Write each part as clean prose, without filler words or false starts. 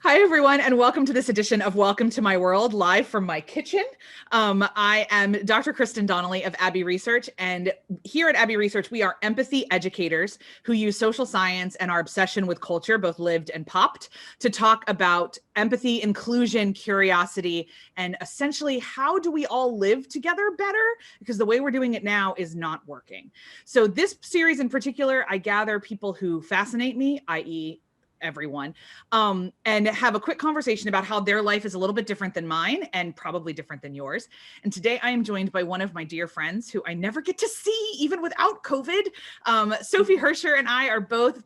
Hi, everyone, and welcome to this edition of Welcome to My World, live from my kitchen. I am Dr. Kristen Donnelly of Abbey Research, and here at Abbey Research, we are empathy educators who use social science and our obsession with culture, both lived and popped, to talk about empathy, inclusion, curiosity, and essentially how do we all live together better? Because the way we're doing it now is not working. So this series in particular, I gather people who fascinate me, i.e., everyone, and have a quick conversation about how their life is a little bit different than mine and probably different than yours. And today I am joined by one of my dear friends who I never get to see even without COVID. Sofi Hersher and I are both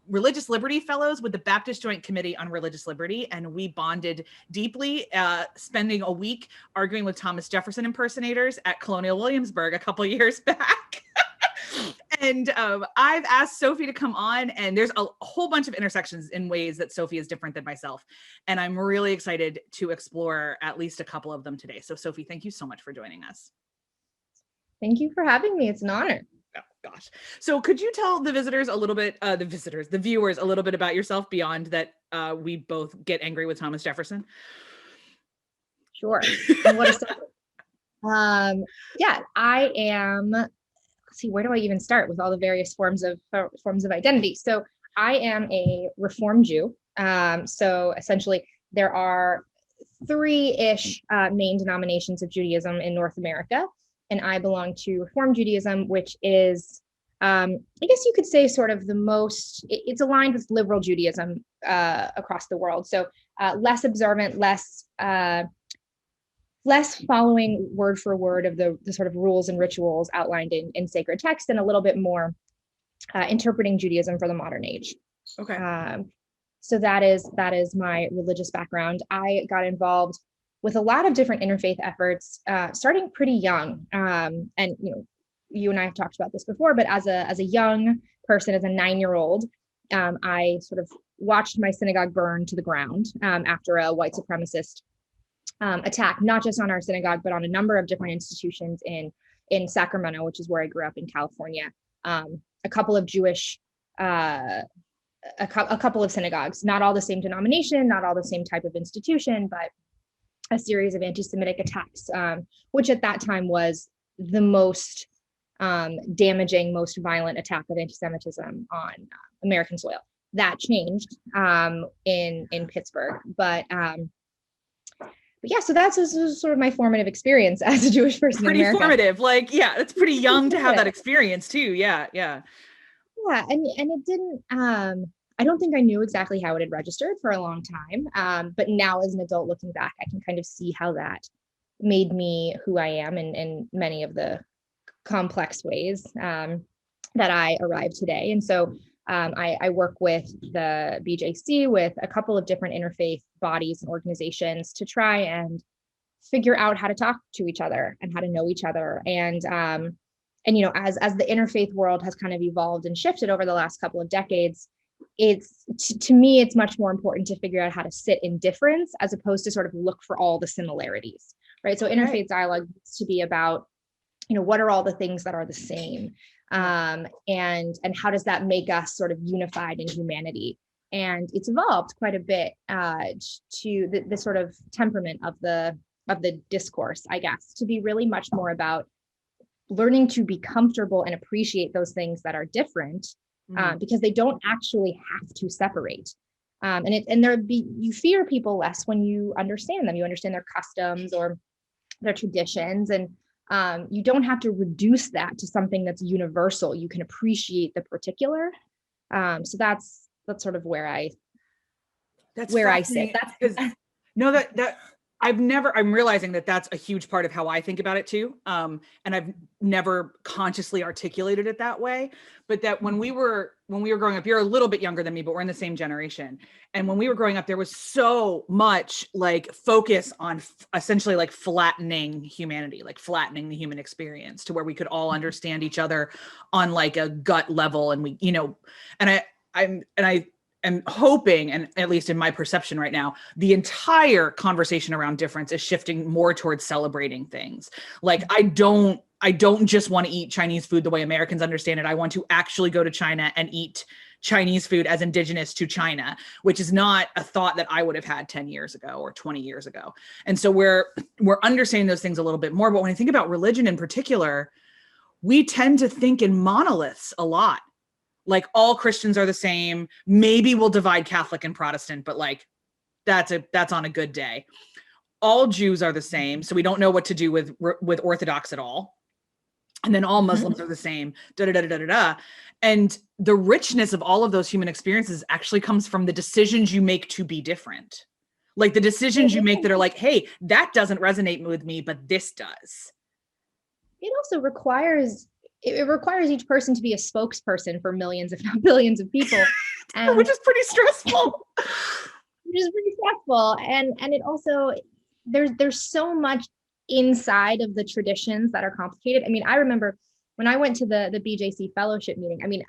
religious liberty fellows with the Baptist Joint Committee on Religious Liberty, and we bonded deeply, spending a week arguing with Thomas Jefferson impersonators at Colonial Williamsburg a couple years back. And I've asked Sofi to come on, and there's a whole bunch of intersections in ways that Sofi is different than myself. And I'm really excited to explore at least a couple of them today. So Sofi, thank you so much for joining us. Thank you for having me. It's an honor. Oh, gosh. So could you tell the visitors a little bit, the viewers a little bit about yourself beyond that we both get angry with Thomas Jefferson? Sure. And what a story. Yeah, I am, let's see, where do I even start with all the various forms of identity? So I am a Reform Jew. So essentially there are three-ish main denominations of Judaism in North America. And I belong to Reform Judaism, which is, I guess you could say sort of the most, it's aligned with liberal Judaism across the world. So less observant, less following word for word of the sort of rules and rituals outlined in sacred text, and a little bit more interpreting Judaism for the modern age. Okay. So that is my religious background. I got involved with a lot of different interfaith efforts, starting pretty young. And you and I have talked about this before, but as a young person, as a 9-year-old, I sort of watched my synagogue burn to the ground after a white supremacist attack, not just on our synagogue, but on a number of different institutions in Sacramento, which is where I grew up in California. A couple of Jewish, a couple of synagogues, not all the same denomination, not all the same type of institution, but a series of anti-Semitic attacks, which at that time was the most damaging, most violent attack of anti-Semitism on American soil. That changed in Pittsburgh, but yeah, so that's sort of my formative experience as a Jewish person. Pretty in America. Formative, like, yeah, it's pretty young to have that experience too. Yeah. Yeah, and it didn't. I don't think I knew exactly how it had registered for a long time. But now, as an adult, looking back, I can kind of see how that made me who I am in many of the complex ways that I arrived today. And so I work with the BJC, with a couple of different interfaith bodies and organizations to try and figure out how to talk to each other and how to know each other. And as the interfaith world has kind of evolved and shifted over the last couple of decades, to me, it's much more important to figure out how to sit in difference as opposed to sort of look for all the similarities, right? So interfaith dialogue needs to be about, what are all the things that are the same? And how does that make us sort of unified in humanity? And it's evolved quite a bit to the sort of temperament of the discourse, I guess, to be really much more about learning to be comfortable and appreciate those things that are different, because they don't actually have to separate. You fear people less when you understand them. You understand their customs or their traditions, and you don't have to reduce that to something that's universal. You can appreciate the particular. So that's sort of where I sit. I'm realizing that that's a huge part of how I think about it too. And I've never consciously articulated it that way, but that when we were growing up, you're a little bit younger than me, but we're in the same generation. And when we were growing up, there was so much like focus on essentially like flattening humanity, like flattening the human experience to where we could all understand each other on like a gut level. And I'm hoping, and at least in my perception right now, the entire conversation around difference is shifting more towards celebrating things. Like, I don't just want to eat Chinese food the way Americans understand it. I want to actually go to China and eat Chinese food as indigenous to China, which is not a thought that I would have had 10 years ago or 20 years ago. And so we're understanding those things a little bit more. But when I think about religion in particular, we tend to think in monoliths a lot. Like all Christians are the same. Maybe we'll divide Catholic and Protestant, but like that's on a good day. All Jews are the same, so we don't know what to do with Orthodox at all. And then all Muslims are the same, And the richness of all of those human experiences actually comes from the decisions you make to be different. Like the decisions you make that are like, hey, that doesn't resonate with me, but this does. It also requires each person to be a spokesperson for millions, if not billions of people. And which is pretty stressful. And it also, there's so much inside of the traditions that are complicated. I mean, I remember when I went to the BJC fellowship meeting, I mean,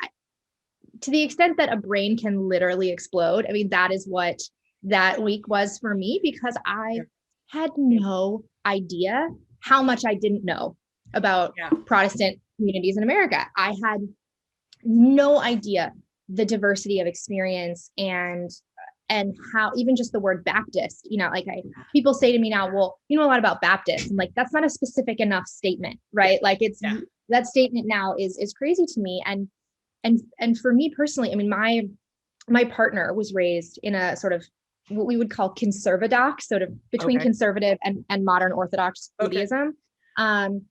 to the extent that a brain can literally explode, I mean, that is what that week was for me, because I had no idea how much I didn't know about Protestant communities in America. I had no idea the diversity of experience and how even just the word Baptist, like people say to me now, well, you know a lot about Baptists. I'm like, that's not a specific enough statement, right? Like that statement now is crazy to me. And for me personally, I mean, my partner was raised in a sort of what we would call conservadox, sort of between conservative and modern Orthodox Judaism. And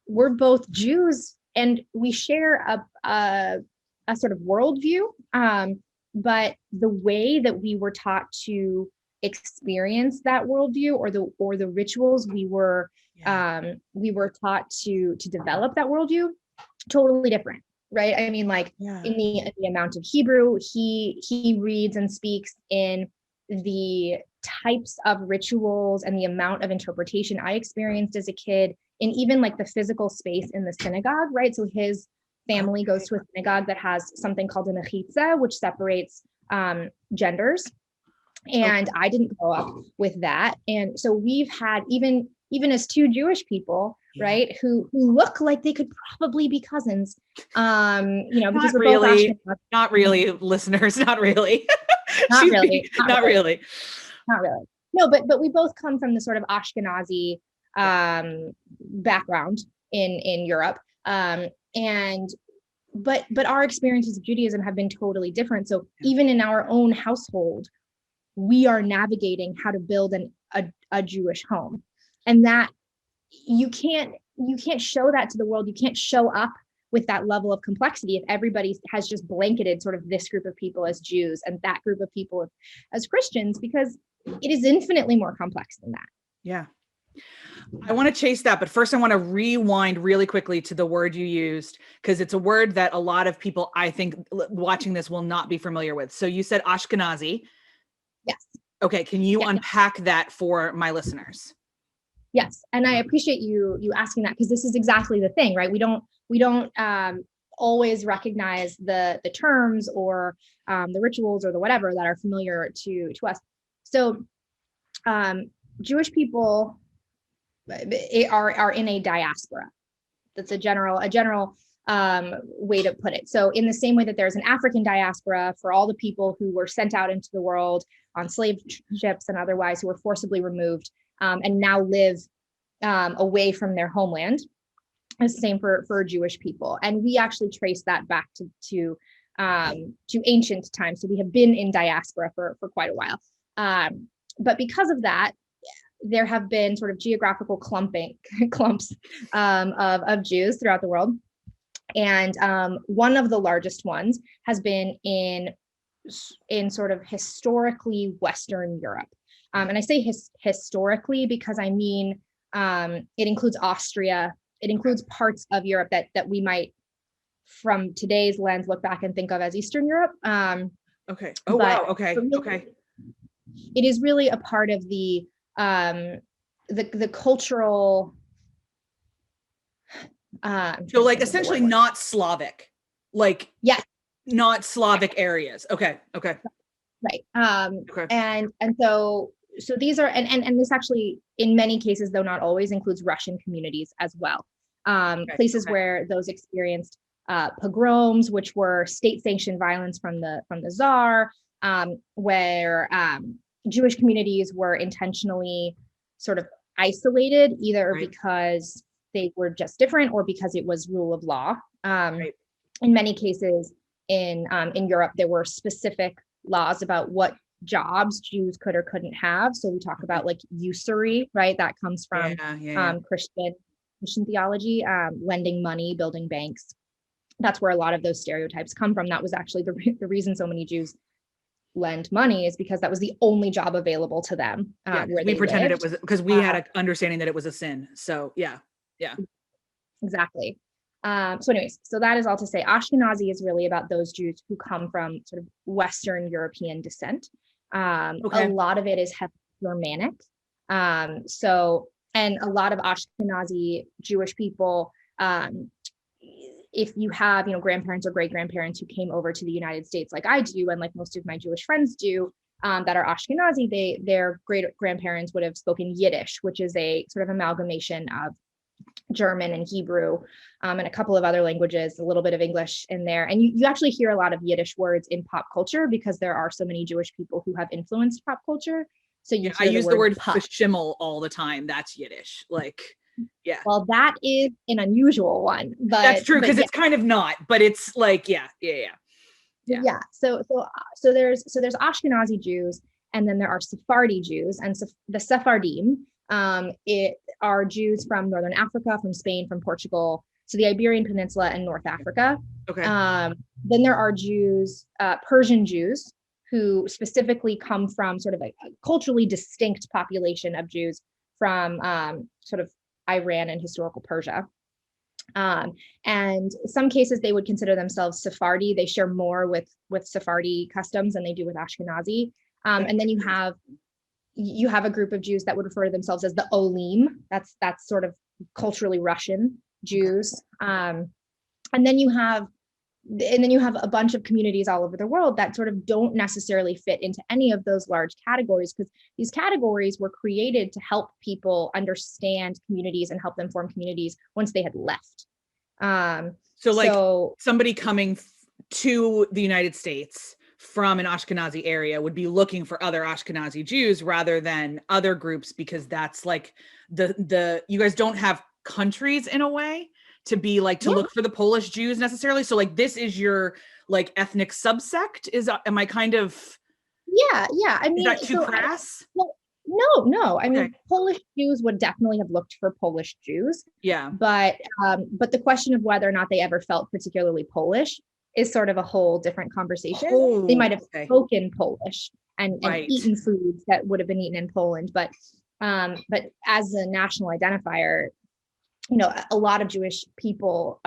we're both Jews, and we share a sort of worldview. But the way that we were taught to experience that worldview, or the rituals we were taught to develop that worldview, totally different, right? I mean, like in the amount of Hebrew he reads and speaks, in the types of rituals and the amount of interpretation I experienced as a kid, and even like the physical space in the synagogue, right? So his family goes to a synagogue that has something called a mechitza, which separates genders. And I didn't grow up with that. And so we've had, even as two Jewish people, right, who look like they could probably be cousins, because we're both Ashkenazi. Not really, listeners, not really. Not really. No, but we both come from the sort of Ashkenazi background in Europe. But our experiences of Judaism have been totally different. So even in our own household, we are navigating how to build a Jewish home, and that you can't show that to the world. You can't show up with that level of complexity if everybody has just blanketed sort of this group of people as Jews and that group of people as Christians, because it is infinitely more complex than that. Yeah. I want to chase that, but first I want to rewind really quickly to the word you used, because it's a word that a lot of people, I think, watching this will not be familiar with. So you said Ashkenazi. Yes. Okay. Can you unpack that for my listeners? Yes. And I appreciate you asking that, because this is exactly the thing, right? We don't always recognize the terms or the rituals or the whatever that are familiar to us. So Jewish people are in a diaspora. That's a general way to put it. So in the same way that there's an African diaspora for all the people who were sent out into the world on slave ships and otherwise, who were forcibly removed and now live away from their homeland, it's the same for Jewish people. And we actually trace that back to ancient times. So we have been in diaspora for quite a while. But because of that, there have been sort of geographical clumps of Jews throughout the world. And one of the largest ones has been in sort of historically Western Europe. And I say historically because I mean, it includes Austria. It includes parts of Europe that we might, from today's lens, look back and think of as Eastern Europe. Okay. Oh, wow. Okay. Okay. It is really a part of the cultural. So like essentially not Slavic, like not Slavic areas. Okay. Okay. Right. Okay. And so these are, and this actually, in many cases, though not always, includes Russian communities as well. Places where those experienced pogroms, which were state-sanctioned violence from the Tsar, where Jewish communities were intentionally sort of isolated, either because they were just different or because it was rule of law. In many cases in Europe, there were specific laws about what jobs Jews could or couldn't have. So we talk about like usury, right? That comes from Christian theology, lending money, building banks. That's where a lot of those stereotypes come from. That was actually the reason so many Jews lend money, is because that was the only job available to them. Where we pretended it was, because we had an understanding that it was a sin. So yeah. Exactly. So anyways, so that is all to say, Ashkenazi is really about those Jews who come from sort of Western European descent. A lot of it is Germanic. And a lot of Ashkenazi Jewish people, if you have, grandparents or great grandparents who came over to the United States, like I do, and like most of my Jewish friends do, that are Ashkenazi, their great grandparents would have spoken Yiddish, which is a sort of amalgamation of German and Hebrew, and a couple of other languages, a little bit of English in there. And you actually hear a lot of Yiddish words in pop culture because there are so many Jewish people who have influenced pop culture. So I use the word shimmel all the time. That's Yiddish. Well, that is an unusual one, but that's true, because it's kind of not, but it's like, So there's Ashkenazi Jews, and then there are Sephardi Jews, and the Sephardim are Jews from Northern Africa, from Spain, from Portugal, so the Iberian Peninsula and North Africa. Then there are Jews, Persian Jews, who specifically come from sort of a culturally distinct population of Jews from sort of Iran and historical Persia. And in some cases, they would consider themselves Sephardi. They share more with Sephardi customs than they do with Ashkenazi. And then you have a group of Jews that would refer to themselves as the Olim. That's sort of culturally Russian Jews. And then you have a bunch of communities all over the world that sort of don't necessarily fit into any of those large categories, because these categories were created to help people understand communities and help them form communities once they had left. So somebody coming to the United States from an Ashkenazi area would be looking for other Ashkenazi Jews rather than other groups, because that's like you guys don't have countries in a way to be like to look for the Polish Jews necessarily. So like this is your like ethnic subsect. Am I kind of I mean, is that too crass? No. I mean, Polish Jews would definitely have looked for Polish Jews. But the question of whether or not they ever felt particularly Polish is sort of a whole different conversation. They might have spoken Polish and eaten foods that would have been eaten in Poland, but as a national identifier, a lot of Jewish people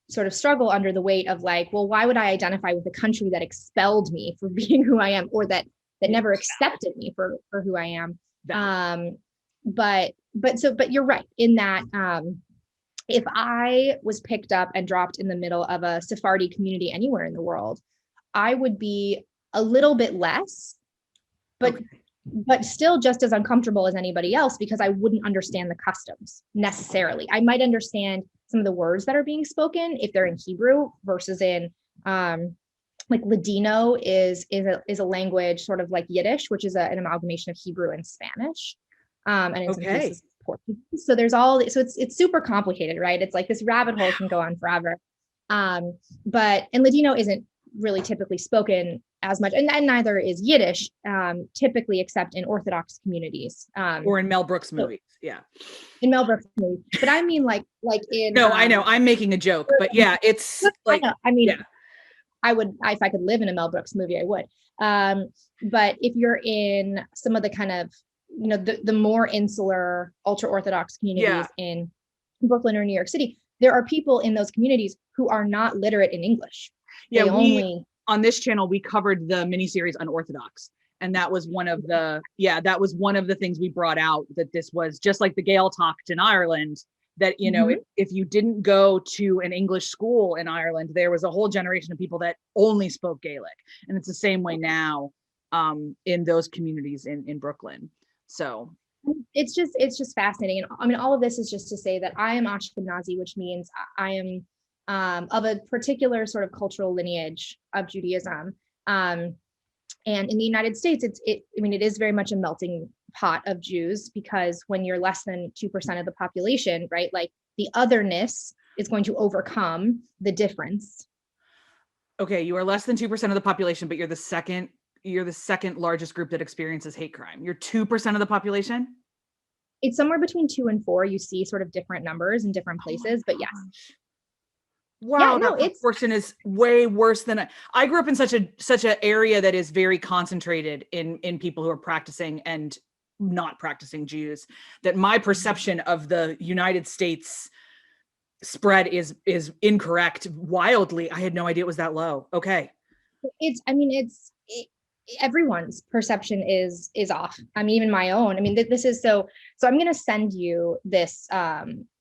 sort of struggle under the weight of like, well, why would I identify with the country that expelled me for being who I am, or that never accepted me for who I am? But you're right in that if I was picked up and dropped in the middle of a Sephardi community anywhere in the world, I would be a little bit less, but still just as uncomfortable as anybody else, because I wouldn't understand the customs necessarily. I might understand some of the words that are being spoken if they're in Hebrew versus in like Ladino is a language sort of like Yiddish, which is an amalgamation of Hebrew and Spanish. And in some cases Portuguese. So it's super complicated, right? It's like this rabbit hole can go on forever. And Ladino isn't really typically spoken as much, and neither is Yiddish, typically, except in Orthodox communities. Or in Mel Brooks movies. In Mel Brooks movies. But I mean like in No, I know. I'm making a joke, but it's like I would, if I could live in a Mel Brooks movie, I would. But if you're in some of the kind of the more insular, ultra-Orthodox communities in Brooklyn or New York City, there are people in those communities who are not literate in English. On this channel, we covered the miniseries Unorthodox, and that was one of the things we brought out, that this was just like the Gaeltacht in Ireland, that if you didn't go to an English school in Ireland, there was a whole generation of people that only spoke Gaelic, and it's the same way now in those communities in Brooklyn. So it's just fascinating. And I mean, all of this is just to say that I am Ashkenazi, which means I am of a particular sort of cultural lineage of Judaism. And in the United States, it is very much a melting pot of Jews, because when you're less than 2% of the population, right, like the otherness is going to overcome the difference. Okay, you are less than 2% of the population, but you're the second largest group that experiences hate crime. You're 2% of the population? It's somewhere between 2 and 4. You see sort of different numbers in different places, but yes. Wow, that proportion is way worse than I grew up in such a area that is very concentrated in people who are practicing and not practicing Jews, that my perception of the United States spread is incorrect wildly. I had no idea it was that low. Okay. Everyone's perception is off. I mean, even my own. I mean, this is so I'm going to send you this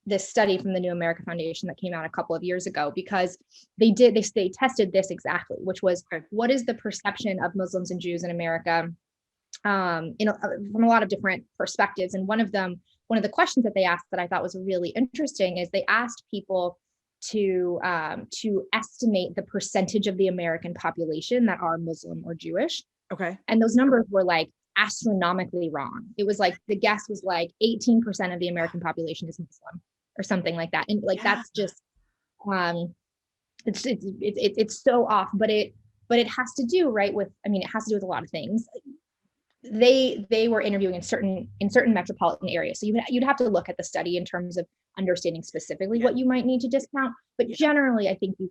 this study from the New America Foundation that came out a couple of years ago, because they tested this exactly, which was, what is the perception of Muslims and Jews in America, from a lot of different perspectives. And one of the questions that they asked that I thought was really interesting is they asked people to estimate the percentage of the American population that are Muslim or Jewish. Okay. And those numbers were like astronomically wrong. It was like, the guess was like 18% of the American population is Muslim or something like that. And like, that's just, it's so off, but it has to do, right, with, it has to do with a lot of things. They were interviewing in certain metropolitan areas. So you'd have to look at the study in terms of understanding specifically what you might need to discount. But generally, I think you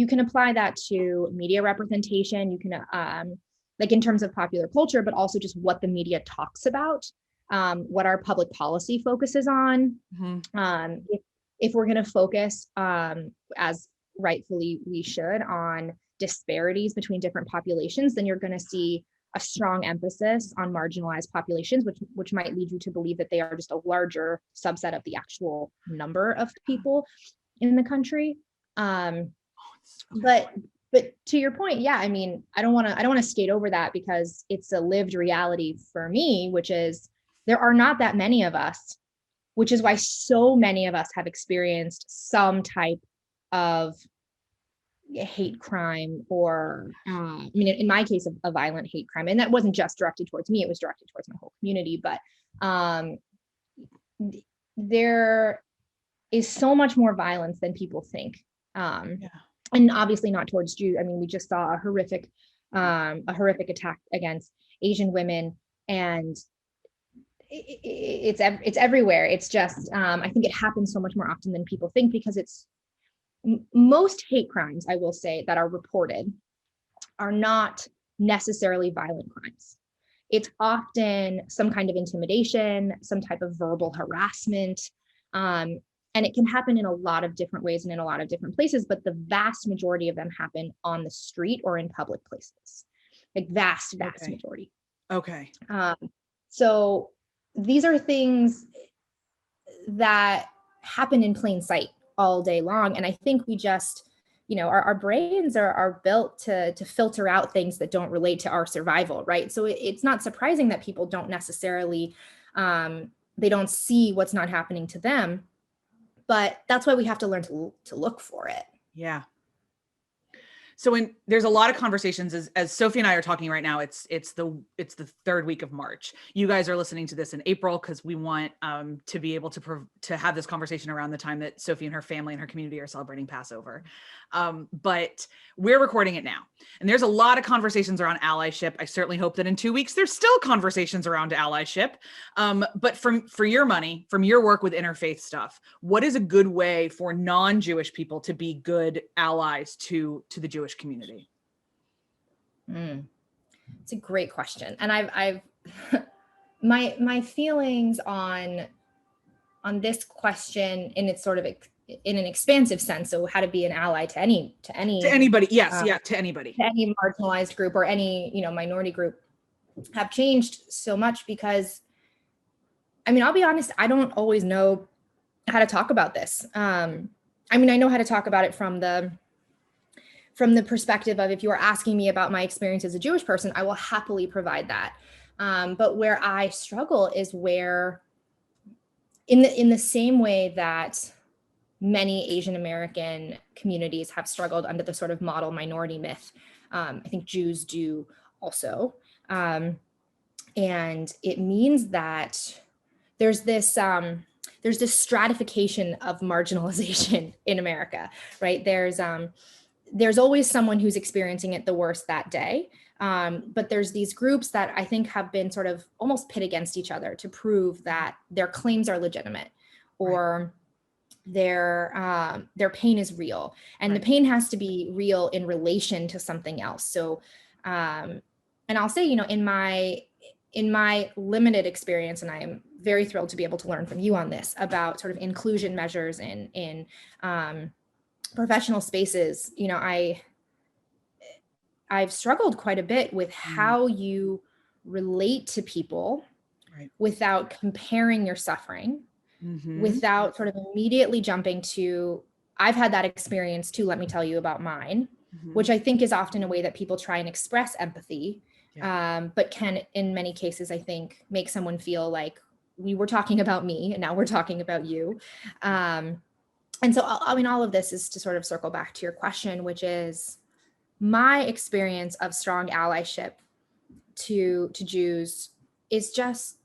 can apply that to media representation. You can, like in terms of popular culture, but also just what the media talks about, what our public policy focuses on. Mm-hmm. If we're going to focus, as rightfully we should, on disparities between different populations, then you're going to see a strong emphasis on marginalized populations, which might lead you to believe that they are just a larger subset of the actual number of people in the country. But to your point, yeah, I don't want to skate over that, because it's a lived reality for me, which is there are not that many of us, which is why so many of us have experienced some type of hate crime, or in my case, a violent hate crime. And that wasn't just directed towards me, it was directed towards my whole community. But there is so much more violence than people think. And obviously not towards Jews. We just saw a horrific attack against Asian women, and it's everywhere. It's just, I think it happens so much more often than people think, because it's most hate crimes, I will say, that are reported are not necessarily violent crimes. It's often some kind of intimidation, some type of verbal harassment. And it can happen in a lot of different ways and in a lot of different places, but the vast majority of them happen on the street or in public places, like vast majority. Okay. So these are things that happen in plain sight all day long. And I think we just, our brains are built to filter out things that don't relate to our survival, right? So it's not surprising that people don't necessarily, they don't see what's not happening to them. But that's why we have to learn to look for it. Yeah. So there's a lot of conversations as Sophie and I are talking right now, it's the third week of March. You guys are listening to this in April, because we want to be able to have this conversation around the time that Sophie and her family and her community are celebrating Passover. But we're recording it now. And there's a lot of conversations around allyship. I certainly hope that in 2 weeks, there's still conversations around allyship. But for your money, from your work with interfaith stuff, what is a good way for non-Jewish people to be good allies to the Jewish community? It's a great question. And I've my feelings on this question, in its sort of in an expansive sense, so how to be an ally to anybody, yes, to anybody, to any marginalized group or any minority group, have changed so much, because I'll be honest, I don't always know how to talk about this. I know how to talk about it from the perspective of, if you are asking me about my experience as a Jewish person, I will happily provide that. But where I struggle is where, in the same way that many Asian American communities have struggled under the sort of model minority myth. I think Jews do also. And it means that there's this stratification of marginalization in America, right? There's always someone who's experiencing it the worst that day. But there's these groups that I think have been sort of almost pit against each other to prove that their claims are legitimate, or their pain is real. And the pain has to be real in relation to something else. So, and I'll say, in my limited experience, and I am very thrilled to be able to learn from you on this about sort of inclusion measures in professional spaces, I've struggled quite a bit with how you relate to people without comparing your suffering, without sort of immediately jumping to, I've had that experience too, let me tell you about mine, which I think is often a way that people try and express empathy, but can, in many cases, I think, make someone feel like we were talking about me and now we're talking about you. And so, all of this is to sort of circle back to your question, which is my experience of strong allyship to Jews is just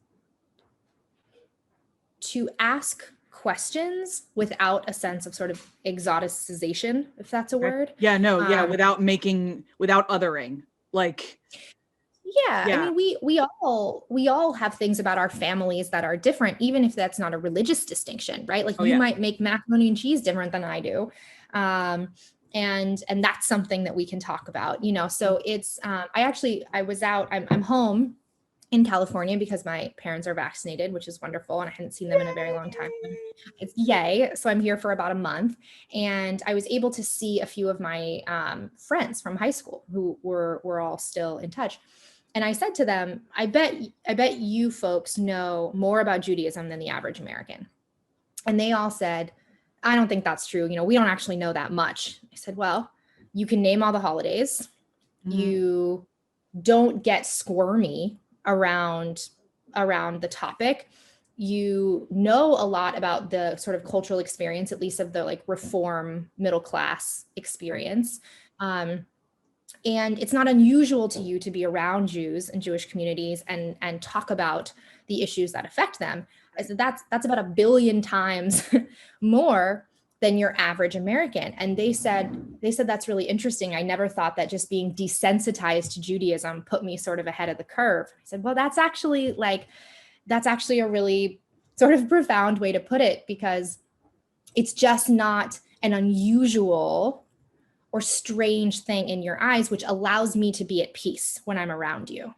to ask questions without a sense of sort of exoticization, if that's a word. Yeah, no, without othering. Like, I mean, we all have things about our families that are different, even if that's not a religious distinction, right? Like you might make macaroni and cheese different than I do. And that's something that we can talk about, so it's, I'm home in California because my parents are vaccinated, which is wonderful. And I hadn't seen them in a very long time. It's yay. So I'm here for about a month, and I was able to see a few of my friends from high school who were all still in touch. And I said to them, I bet you folks know more about Judaism than the average American. And they all said, I don't think that's true. We don't actually know that much. I said, well, you can name all the holidays. You don't get squirmy around the topic. You know a lot about the sort of cultural experience, at least of the like Reform middle class experience. And it's not unusual to you to be around Jews and Jewish communities and talk about the issues that affect them. I said, that's about 1 billion times more than your average American. And they said that's really interesting. I never thought that just being desensitized to Judaism put me sort of ahead of the curve. I said, well, that's actually a really sort of profound way to put it, because it's just not an unusual or strange thing in your eyes, which allows me to be at peace when I'm around you.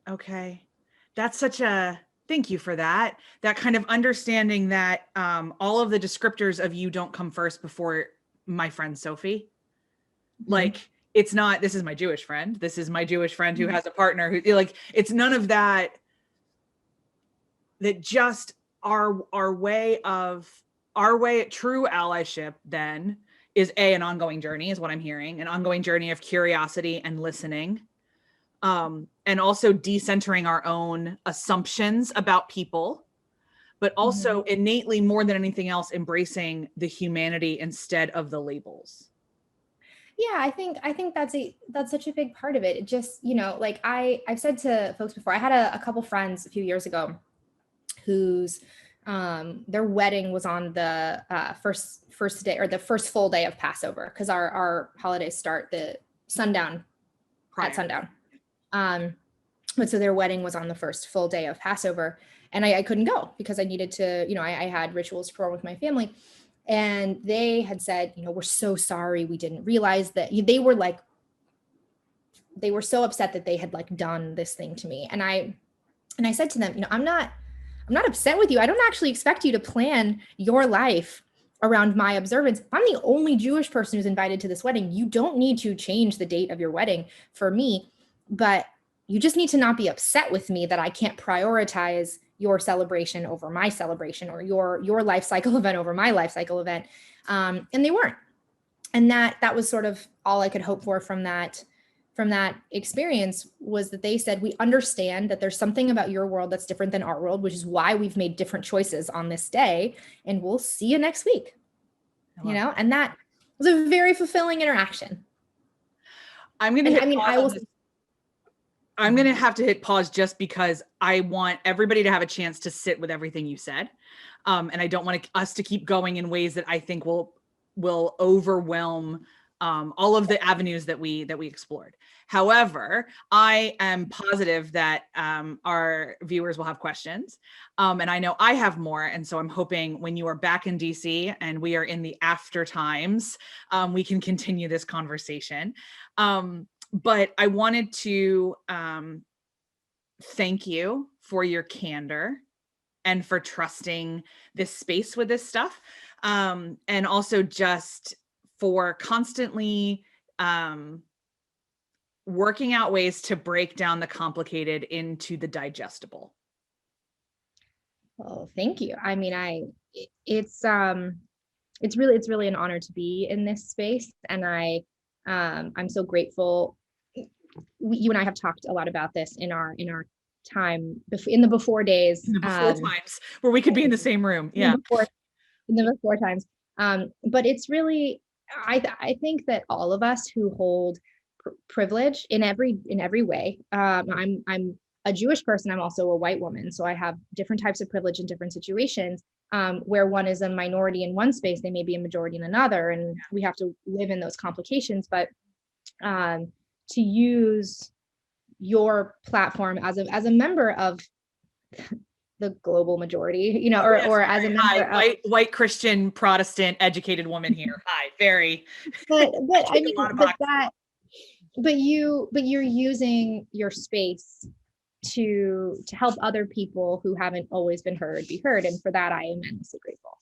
Okay. Thank you for that. That kind of understanding that all of the descriptors of you don't come first before my friend Sofi. Like, it's not, this is my Jewish friend. This is my Jewish friend who has a partner who, like, it's none of that. That just our way, true allyship then is an ongoing journey, is what I'm hearing, an ongoing journey of curiosity and listening. And also decentering our own assumptions about people, but also innately, more than anything else, embracing the humanity instead of the labels. Yeah, I think that's such a big part of it. It just, like I've said to folks before, I had a couple friends a few years ago whose their wedding was on the first day, or the first full day of Passover, because our holidays start the sundown at sundown. But so their wedding was on the first full day of Passover, and I couldn't go because I needed to, I had rituals to perform with my family. And they had said, we're so sorry. We didn't realize that. They were so upset that they had like done this thing to me. And I said to them, I'm not upset with you. I don't actually expect you to plan your life around my observance. I'm the only Jewish person who's invited to this wedding. You don't need to change the date of your wedding for me, but you just need to not be upset with me that I can't prioritize your celebration over my celebration, or your life cycle event over my life cycle event. And they weren't. And that was sort of all I could hope for from that from that experience was that they said, we understand that there's something about your world that's different than our world, which is why we've made different choices on this day, and we'll see you next week. You know, and that was a very fulfilling interaction. I'm going to I'm going to have to hit pause just because I want everybody to have a chance to sit with everything you said. And I don't want us to keep going in ways that I think will overwhelm all of the avenues that we explored. However, I am positive that our viewers will have questions. And I know I have more. And so I'm hoping when you are back in DC and we are in the after times, we can continue this conversation. But I wanted to thank you for your candor and for trusting this space with this stuff. And also just for constantly working out ways to break down the complicated into the digestible. Well, thank you. I mean, it's really an honor to be in this space, and I'm so grateful. You and I have talked a lot about this in our time in the before days, in the before times where we could be in the same room. Yeah, in the before times. But it's really, I think that all of us who hold privilege in every way. I'm a Jewish person. I'm also a white woman, so I have different types of privilege in different situations. Where one is a minority in one space, they may be a majority in another, and we have to live in those complications. But to use your platform as a member of the global majority, you know, or as a member of white Christian Protestant educated woman here. Hi, very. But I mean, but you're using your space to help other people who haven't always been heard be heard, and for that I am immensely grateful.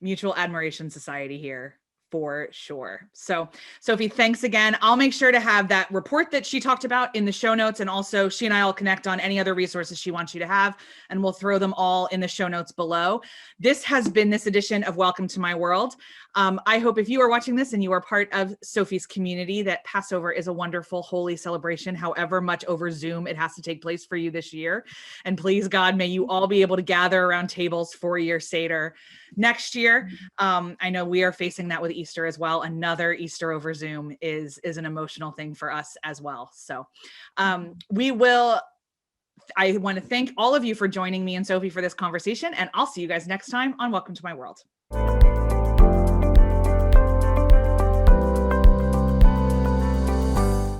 Mutual admiration society here, for sure. So Sofi, thanks again. I'll make sure to have that report that she talked about in the show notes, and also she and I will connect on any other resources she wants you to have, and we'll throw them all in the show notes below. This has been this edition of Welcome to My World. I hope if you are watching this and you are part of Sofi's community, that Passover is a wonderful, holy celebration, however much over Zoom it has to take place for you this year. And please, God, may you all be able to gather around tables for your Seder next year. I know we are facing that with Easter as well. Another Easter over Zoom is an emotional thing for us as well. So I want to thank all of you for joining me and Sofi for this conversation, and I'll see you guys next time on Welcome to My World.